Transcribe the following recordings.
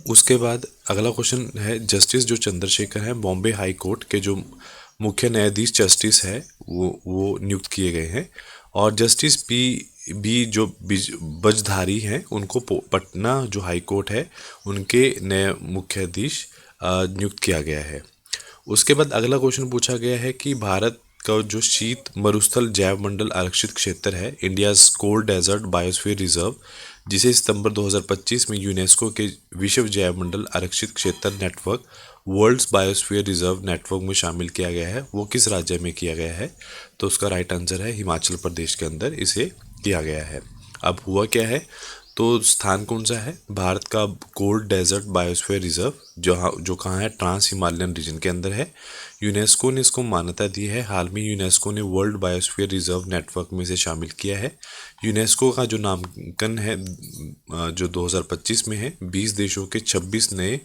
उसके बाद अगला क्वेश्चन है, जस्टिस जो चंद्रशेखर हैं बॉम्बे हाई कोर्ट के जो मुख्य न्यायाधीश जस्टिस है वो नियुक्त किए गए हैं। और जस्टिस बी जो बजधारी हैं उनको पटना जो हाई कोर्ट है उनके नए मुख्याधीश नियुक्त किया गया है। उसके बाद अगला क्वेश्चन पूछा गया है कि भारत का जो शीत मरुस्थल जैव मंडल आरक्षित क्षेत्र है, India's cold desert biosphere reserve, जिसे सितंबर 2025 में यूनेस्को के विश्व जैव मंडल आरक्षित क्षेत्र network world's biosphere reserve network में शामिल किया गया है, वो किस राज्य में किया गया है? तो उसका राइट आंसर है हिमाचल प्रदेश के अंदर इसे किया गया है। अब हुआ क्या है, तो स्थान कौन सा है भारत का कोल्ड डेजर्ट बायोस्फीयर रिजर्व, जहाँ जो कहाँ है, ट्रांस हिमालयन रीजन के अंदर है। यूनेस्को ने इसको मान्यता दी है, हाल में यूनेस्को ने वर्ल्ड बायोस्फीयर रिजर्व नेटवर्क में से शामिल किया है। यूनेस्को का जो नामांकन है जो 2025 में है, 20 देशों के 26 नए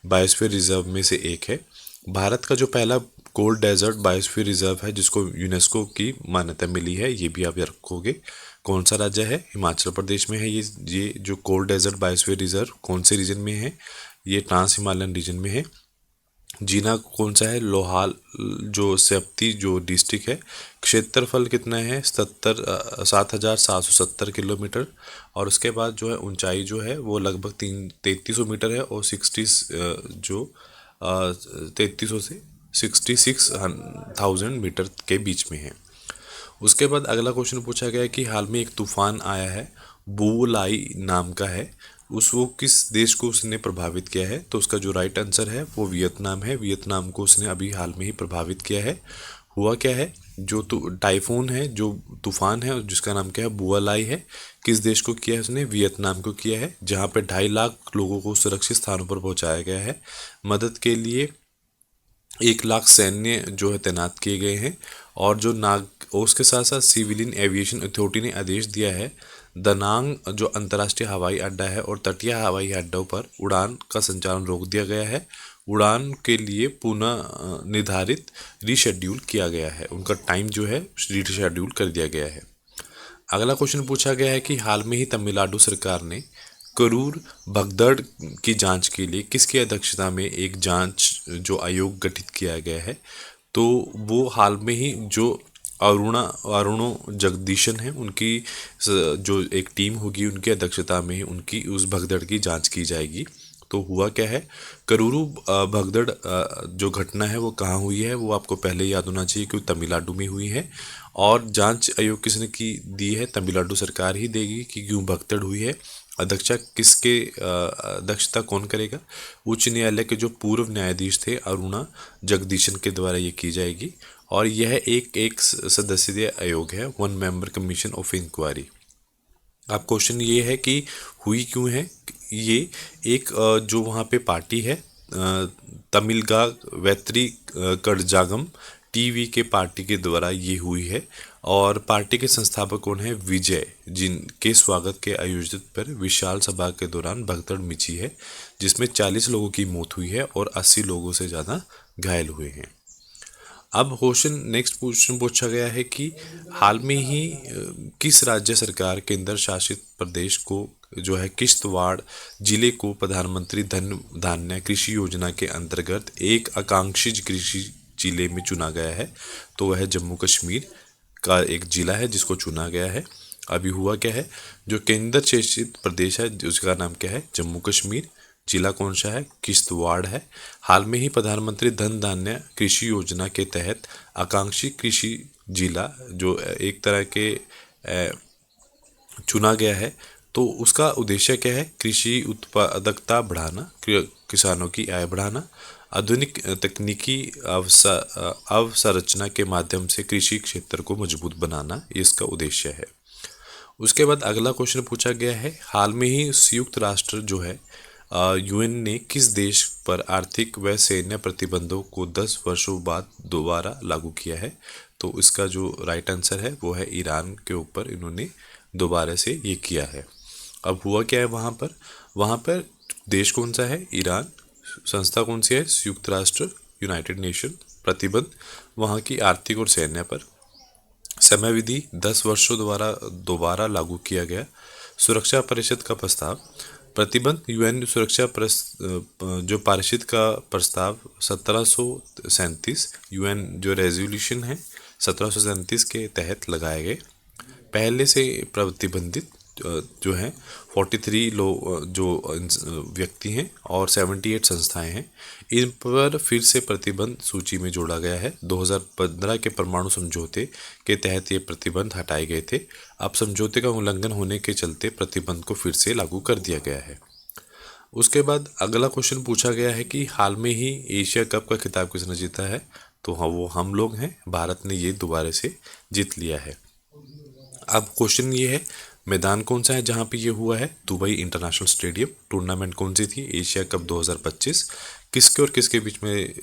बायोस्फीयर रिजर्व में से एक है। भारत का जो पहला कोल्ड डेजर्ट बायोस्फीयर रिजर्व है जिसको यूनेस्को की मान्यता मिली है, ये भी आप याद रखोगे। कौन सा राज्य है? हिमाचल प्रदेश में है ये जो कोल्ड डेजर्ट बायोस्फीयर रिजर्व कौन से रीजन में है? ये ट्रांस हिमालयन रीजन में है। जीना कौन सा है? लोहाल जो सेप्ती जो डिस्ट्रिक्ट है। क्षेत्रफल कितना है? 7,770 किलोमीटर। और उसके बाद जो है ऊंचाई जो है वो लगभग 3,300 मीटर है, और 3300 से 66,000 मीटर के बीच में है। उसके बाद अगला क्वेश्चन पूछा गया है कि हाल में एक तूफान आया है, बुलाई नाम का है, उस वो किस देश को उसने प्रभावित किया है? तो उसका जो राइट आंसर है वो वियतनाम है। वियतनाम को उसने अभी हाल में ही प्रभावित किया है। हुआ क्या है, जो टाइफून है, जो तूफान है जिसका नाम क्या है, बुआलाई है, किस देश को किया है उसने? वियतनाम को किया है, जहाँ पे 2.5 लाख लोगों को सुरक्षित स्थानों पर पहुंचाया गया है। मदद के लिए 1 लाख सैन्य जो है तैनात किए गए हैं। और जो नाग और उसके साथ साथ सिविलियन एविएशन अथॉरिटी ने आदेश दिया है, दनांग जो अंतर्राष्ट्रीय हवाई अड्डा है और तटीय हवाई अड्डों पर उड़ान का संचालन रोक दिया गया है। उड़ान के लिए पुनः निर्धारित रीशेड्यूल किया गया है, उनका टाइम जो है रीशेड्यूल कर दिया गया है। अगला क्वेश्चन पूछा गया है कि हाल में ही तमिलनाडु सरकार ने करूर भगदड़ की जांच के लिए किसकी अध्यक्षता में एक जांच जो आयोग गठित किया गया है? तो वो हाल में ही जो अरुणो जगदीशन है उनकी जो एक टीम होगी उनकी अध्यक्षता में ही उनकी उस भगदड़ की जांच की जाएगी। तो हुआ क्या है, करूरू भगदड़ जो घटना है वो कहाँ हुई है, वो आपको पहले याद होना चाहिए कि तमिलनाडु में हुई है। और जांच आयोग किसने की दी है? तमिलनाडु सरकार ही देगी कि क्यों भगदड़ हुई है। अध्यक्षता किसके अध्यक्षता कौन करेगा? उच्च न्यायालय के जो पूर्व न्यायाधीश थे अरुणा जगदीशन के द्वारा ये की जाएगी। और यह एक सदस्यीय आयोग है, 1 मेंबर कमीशन ऑफ इंक्वायरी। अब क्वेश्चन ये है कि हुई क्यों है ये? एक जो वहाँ पे पार्टी है तमिलगा वेत्री कड़जागम टीवी के पार्टी के द्वारा ये हुई है। और पार्टी के संस्थापक कौन है? विजय, जिनके स्वागत के आयोजित पर विशाल सभा के दौरान भगदड़ मची है, जिसमें 40 लोगों की मौत हुई है और 80 लोगों से ज़्यादा घायल हुए हैं। अब क्वेश्चन नेक्स्ट क्वेश्चन पूछा गया है कि हाल में ही किस राज्य सरकार केंद्र शासित प्रदेश को जो है किश्तवाड़ जिले को प्रधानमंत्री धन धान्य कृषि योजना के अंतर्गत एक आकांक्षी कृषि जिले में चुना गया है? तो वह जम्मू कश्मीर का एक जिला है जिसको चुना गया है। अभी हुआ क्या है, जो केंद्र शासित प्रदेश है उसका नाम क्या है? जम्मू कश्मीर। जिला कौन सा है? किश्तवाड़ है। हाल में ही प्रधानमंत्री धन धान्य कृषि योजना के तहत आकांक्षी कृषि जिला जो एक तरह के चुना गया है। तो उसका उद्देश्य क्या है? कृषि उत्पादकता बढ़ाना, किसानों की आय बढ़ाना, आधुनिक तकनीकी अवसंरचना के माध्यम से कृषि क्षेत्र को मजबूत बनाना, ये इसका उद्देश्य है। उसके बाद अगला क्वेश्चन पूछा गया है, हाल में ही संयुक्त राष्ट्र जो है यूएन ने किस देश पर आर्थिक व सैन्य प्रतिबंधों को 10 वर्षों बाद दोबारा लागू किया है? तो इसका जो राइट आंसर है वो है ईरान के ऊपर इन्होंने दोबारा से ये किया है। अब हुआ क्या है वहाँ पर देश कौन सा है? ईरान। संस्था कौन सी है? संयुक्त राष्ट्र, यूनाइटेड नेशन। प्रतिबंध वहाँ की आर्थिक और सैन्य पर। समय विधि 10 वर्षों द्वारा दोबारा लागू किया गया। सुरक्षा परिषद का प्रस्ताव प्रतिबंध यूएन सुरक्षा जो पारित का प्रस्ताव 1737 यूएन जो रेजोल्यूशन है 1737 के तहत लगाए गए। पहले से प्रतिबंधित जो है 43 लोग जो व्यक्ति हैं और 78 संस्थाएं हैं, इन पर फिर से प्रतिबंध सूची में जोड़ा गया है। 2015 के परमाणु समझौते के तहत ये प्रतिबंध हटाए गए थे। अब समझौते का उल्लंघन होने के चलते प्रतिबंध को फिर से लागू कर दिया गया है। उसके बाद अगला क्वेश्चन पूछा गया है कि हाल में ही एशिया कप का खिताब किसने जीता है? तो हाँ, वो हम लोग हैं। भारत ने ये दोबारा से जीत लिया है। अब क्वेश्चन ये है, मैदान कौन सा है जहाँ पे ये हुआ है? Dubai international stadium. टूर्नामेंट कौन सी थी? Asia cup 2025। किसके और किसके बीच में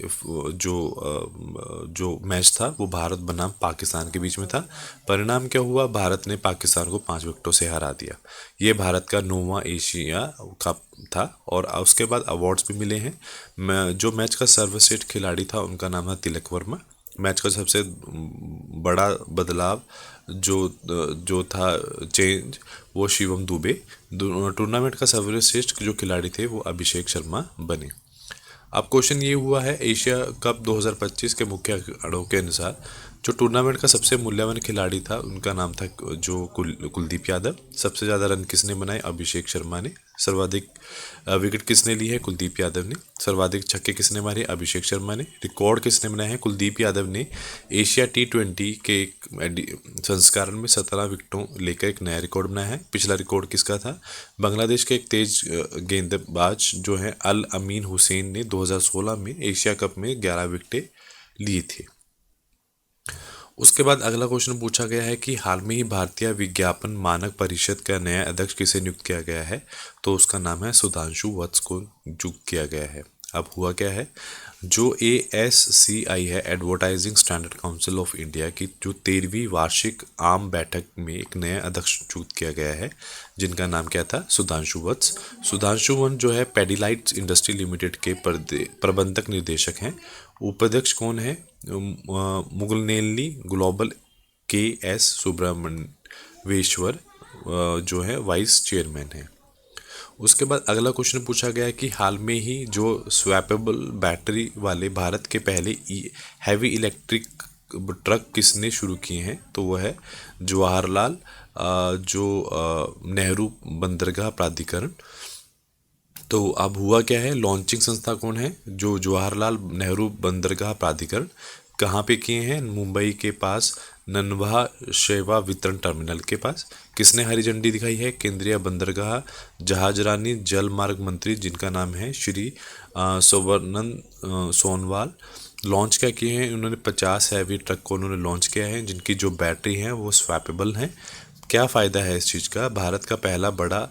जो मैच था वो भारत बनाम पाकिस्तान के बीच में था। परिणाम क्या हुआ? भारत ने पाकिस्तान को 5 विकेटों से हरा दिया। ये भारत का 9वां एशिया कप था। और उसके बाद अवार्ड्स भी मिले हैं। जो मैच का सर्वश्रेष्ठ खिलाड़ी था उनका नाम था तिलक वर्मा। मैच का सबसे बड़ा बदलाव जो था चेंज, वो शिवम दुबे। टूर्नामेंट का सर्वश्रेष्ठ जो खिलाड़ी थे वो अभिषेक शर्मा बने। अब क्वेश्चन ये हुआ है, एशिया कप 2025 के मुख्य आंकड़ों के अनुसार जो टूर्नामेंट का सबसे मूल्यवान खिलाड़ी था उनका नाम था जो कुलदीप यादव। सबसे ज़्यादा रन किसने बनाए? अभिषेक शर्मा ने। सर्वाधिक विकेट किसने ली है? कुलदीप यादव ने। सर्वाधिक छक्के किसने मारे? अभिषेक शर्मा ने। रिकॉर्ड किसने बनाया है? कुलदीप यादव ने एशिया T20 के एक संस्करण में 17 विकेटों लेकर एक नया रिकॉर्ड बनाया है। पिछला रिकॉर्ड किसका था? बांग्लादेश के एक तेज गेंदबाज जो है अल अमीन हुसैन ने 2016 में एशिया कप में 11 विकेटें ली थी। उसके बाद अगला क्वेश्चन पूछा गया है कि हाल में ही भारतीय विज्ञापन मानक परिषद का नया अध्यक्ष किसे नियुक्त किया गया है? तो उसका नाम है सुधांशु वत्स को नियुक्त किया गया है। अब हुआ क्या है, जो ASCI है, advertising standard council of India की जो 13वीं वार्षिक आम बैठक में एक नया अध्यक्ष नियुक्त किया गया है, जिनका नाम क्या था? सुधांशु वत्स। सुधांशु वत्स जो है पेडिलाइट इंडस्ट्री लिमिटेड के प्रबंधक निर्देशक हैं। उपाध्यक्ष कौन है? मुगलनेली ग्लोबल KS सुब्रमण्येश्वर जो है वाइस चेयरमैन है। उसके बाद अगला क्वेश्चन पूछा गया है कि हाल में ही जो स्वैपेबल बैटरी वाले भारत के पहले हैवी इलेक्ट्रिक ट्रक किसने शुरू किए हैं? तो वह है जवाहरलाल नेहरू बंदरगाह प्राधिकरण। तो अब हुआ क्या है, लॉन्चिंग संस्था कौन है? जो जवाहरलाल नेहरू बंदरगाह प्राधिकरण। कहाँ पे किए हैं? मुंबई के पास ननवा सेवा वितरण टर्मिनल के पास। किसने हरी झंडी दिखाई है? केंद्रीय बंदरगाह जहाजरानी जल मार्ग मंत्री, जिनका नाम है श्री सर्बानंद सोनोवाल। लॉन्च क्या किए हैं उन्होंने? 50 हैवी ट्रक को उन्होंने लॉन्च किया है, जिनकी जो बैटरी है वो स्वैपेबल है। क्या फ़ायदा है इस चीज़ का? भारत का पहला बड़ा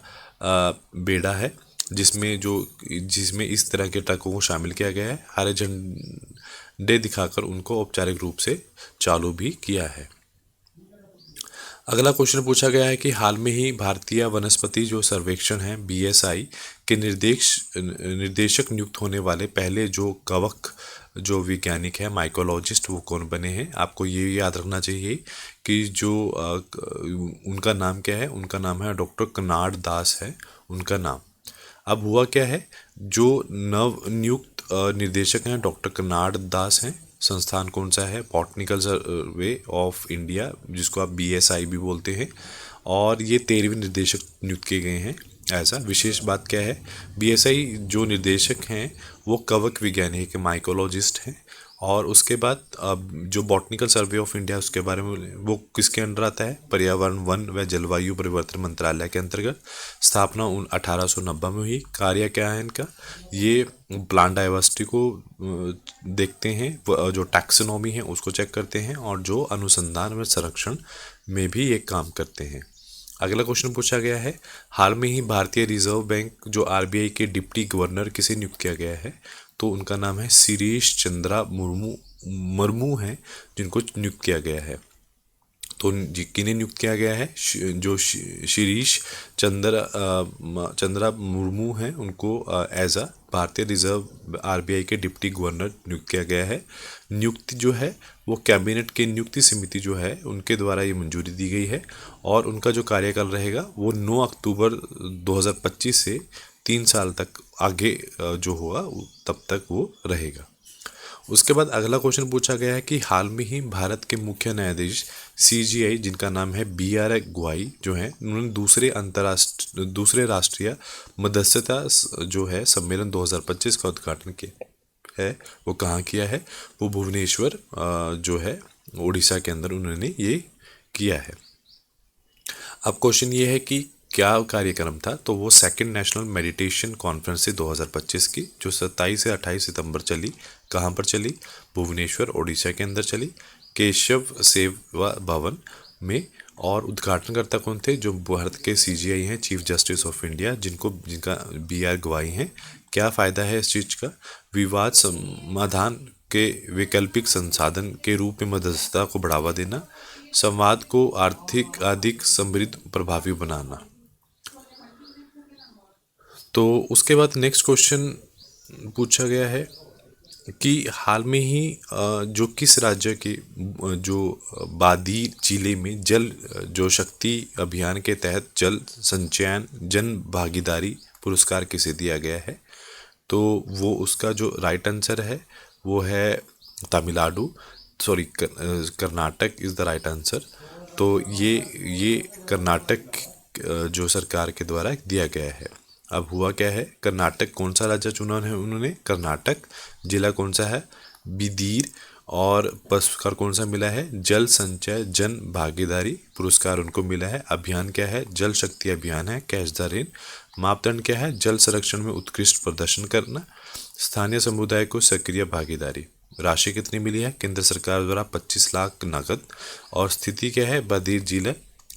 बेड़ा है जिसमें इस तरह के ट्रकों को शामिल किया गया है। हरे झंडे दिखाकर उनको औपचारिक रूप से चालू भी किया है। अगला क्वेश्चन पूछा गया है कि हाल में ही भारतीय वनस्पति जो सर्वेक्षण है BSI के निर्देशक नियुक्त होने वाले पहले जो कवक जो वैज्ञानिक है माइकोलॉजिस्ट, वो कौन बने हैं? आपको ये याद रखना चाहिए कि जो उनका नाम क्या है? उनका नाम है डॉक्टर कनाड दास है उनका नाम। अब हुआ क्या है, जो नव नियुक्त निर्देशक हैं डॉक्टर कनाड दास हैं। संस्थान कौन सा है? बॉटनिकल सर्वे ऑफ इंडिया, जिसको आप BSI भी बोलते हैं। और ये 13वें निर्देशक नियुक्त किए गए हैं। ऐसा विशेष बात क्या है, BSI जो निर्देशक हैं वो कवक वैज्ञानिक के माइकोलॉजिस्ट हैं। और उसके बाद जो बॉटनिकल सर्वे ऑफ इंडिया उसके बारे में वो किसके अंडर आता है? पर्यावरण वन व जलवायु परिवर्तन मंत्रालय के अंतर्गत। स्थापना 1890 में हुई। कार्य क्या है इनका? ये प्लांट डाइवर्सिटी को देखते हैं, जो टैक्सोनॉमी है उसको चेक करते हैं, और जो अनुसंधान व संरक्षण में भी ये काम करते हैं। अगला क्वेश्चन पूछा गया है, हाल में ही भारतीय रिजर्व बैंक जो RBI के डिप्टी गवर्नर किसे नियुक्त किया गया है? तो उनका नाम है शिरीष चंद्रा मुर्मू है, जिनको नियुक्त किया गया है। तो किन्हें नियुक्त किया गया है? जो शिरीष चंद्रा मुर्मू हैं उनको एज अ भारतीय रिजर्व RBI के डिप्टी गवर्नर नियुक्त किया गया है। नियुक्ति जो है वो कैबिनेट की नियुक्ति समिति जो है उनके द्वारा ये मंजूरी दी गई है। और उनका जो कार्यकाल रहेगा वो 9 अक्टूबर 2025 से 3 साल तक आगे जो होगा तब तक वो रहेगा। उसके बाद अगला क्वेश्चन पूछा गया है कि हाल में ही भारत के मुख्य न्यायाधीश सीजीआई, जिनका नाम है BR गवाई जो है, उन्होंने दूसरे राष्ट्रीय मध्यस्थता जो है सम्मेलन 2025 का उद्घाटन किया है। वो कहाँ किया है? वो भुवनेश्वर जो है उड़ीसा के अंदर उन्होंने ये किया है। अब क्वेश्चन ये है कि क्या कार्यक्रम था? तो वो सेकंड नेशनल मेडिटेशन कॉन्फ्रेंस थी 2025 की, जो 27 से 28 सितंबर चली। कहाँ पर चली? भुवनेश्वर उड़ीसा के अंदर चली, केशव सेवा भवन में। और उद्घाटनकर्ता कौन थे? जो भारत के सीजीआई हैं, चीफ जस्टिस ऑफ इंडिया, जिनका BR गवाई हैं। क्या फ़ायदा है इस चीज़ का? विवाद समाधान के वैकल्पिक संसाधन के रूप में मध्यस्थता को बढ़ावा देना, संवाद को आर्थिक अधिक समृद्ध प्रभावी बनाना। तो उसके बाद नेक्स्ट क्वेश्चन पूछा गया है कि हाल में ही जो किस राज्य के जो बादी जिले में जल जो शक्ति अभियान के तहत जल संचयन जन भागीदारी पुरस्कार किसे दिया गया है? तो वो उसका जो राइट आंसर है वो है Tamil Nadu, sorry Karnataka is the right answer. तो ये कर्नाटक जो सरकार के द्वारा दिया गया है। अब हुआ क्या है? कर्नाटक कौन सा राज्य चुना है उन्होंने? कर्नाटक। जिला कौन सा है? बिदीर। और पुरस्कार कौन सा मिला है? जल संचय जन भागीदारी पुरस्कार उनको मिला है। अभियान क्या है? जल शक्ति अभियान है, कैच द रेन। मापदंड क्या है? जल संरक्षण में उत्कृष्ट प्रदर्शन करना। स्थानीय समुदाय को सक्रिय भागीदारी। राशि कितनी मिली है? केंद्र सरकार द्वारा 25 लाख नकद। और स्थिति क्या है? बदीर जिला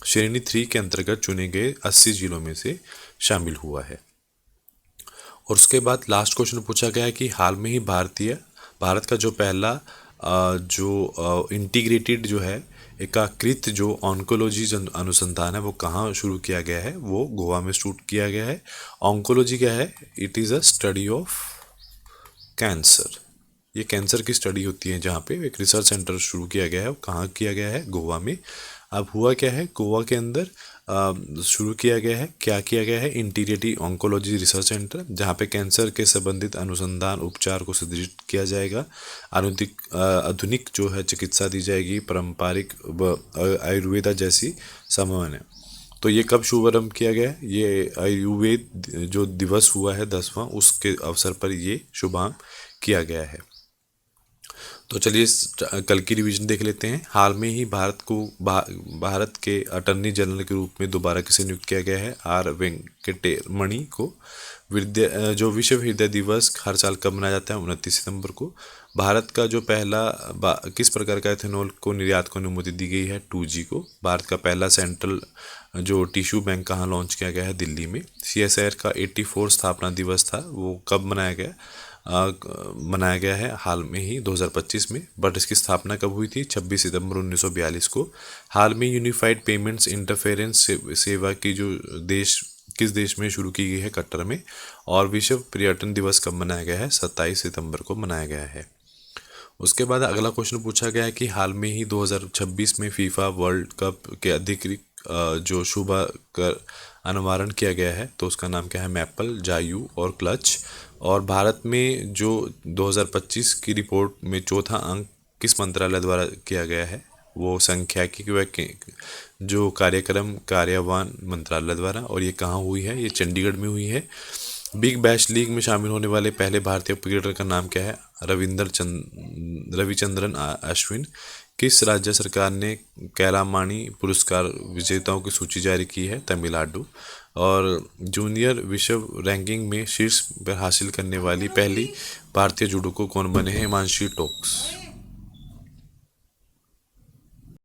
श्रेणी 3 के अंतर्गत चुने गए 80 जिलों में से शामिल हुआ है। और उसके बाद लास्ट क्वेश्चन पूछा गया है कि हाल में ही भारत का जो पहला जो इंटीग्रेटेड जो है एकीकृत जो ऑन्कोलॉजी अनुसंधान है वो कहाँ शुरू किया गया है? वो गोवा में शुरू किया गया है। ऑन्कोलॉजी क्या है? It is a study of cancer. ये कैंसर की स्टडी होती है, जहाँ पे एक रिसर्च सेंटर शुरू किया गया है। वो कहाँ किया गया है? गोवा में। अब हुआ क्या है? गोवा के अंदर शुरू किया गया है, क्या किया गया है? इंटीग्रेटिव ऑन्कोलॉजी रिसर्च सेंटर, जहाँ पे कैंसर के संबंधित अनुसंधान उपचार को सुदृढ़ किया जाएगा। आधुनिक जो है चिकित्सा दी जाएगी, पारंपरिक आयुर्वेदा जैसी समन्वय। तो ये कब शुभारंभ किया गया है? ये आयुर्वेद जो दिवस हुआ है 10वां, उसके अवसर पर ये शुभारंभ किया गया है। तो चलिए कल की रिवीजन देख लेते हैं। हाल में ही भारत के अटॉर्नी जनरल के रूप में दोबारा किसे नियुक्त किया गया है? R वेंकटेरमणि को। जो विश्व हृदय दिवस हर साल कब मनाया जाता है? 29 सितंबर को। भारत का जो पहला किस प्रकार का एथेनॉल को निर्यात को अनुमति दी गई है? 2G को। भारत का पहला सेंट्रल जो टिश्यू बैंक कहाँ लॉन्च किया गया है? दिल्ली में। CSIR का 84 स्थापना दिवस था, वो कब मनाया गया? मनाया गया है हाल में ही 2025 में। बट इसकी स्थापना कब हुई थी? 26 सितंबर 1942 को। हाल में यूनिफाइड पेमेंट्स इंटरफेरेंस सेवा की जो किस देश में शुरू की गई है? कतर में। और विश्व पर्यटन दिवस कब मनाया गया है? 27 सितंबर को मनाया गया है। उसके बाद अगला क्वेश्चन पूछा गया है कि हाल में ही 2026 में फीफा वर्ल्ड कप के अधिकृत जो शुभ कर अनावरण किया गया है, तो उसका नाम क्या है? मैपल, जायू और क्लच। और भारत में जो 2025 की रिपोर्ट में चौथा अंक किस मंत्रालय द्वारा किया गया है? वो सांख्यिकी व जो कार्यक्रम कार्यान्वयन मंत्रालय द्वारा। और ये कहाँ हुई है? ये चंडीगढ़ में हुई है। बिग बैश लीग में शामिल होने वाले पहले भारतीय क्रिकेटर का नाम क्या है? रविचंद्रन अश्विन। किस राज्य सरकार ने कैलामानी पुरस्कार विजेताओं की सूची जारी की है? तमिलनाडु। और जूनियर विश्व रैंकिंग में शीर्ष पर हासिल करने वाली पहली भारतीय जुडोको कौन बने हैं? हिमांशी टोक्स।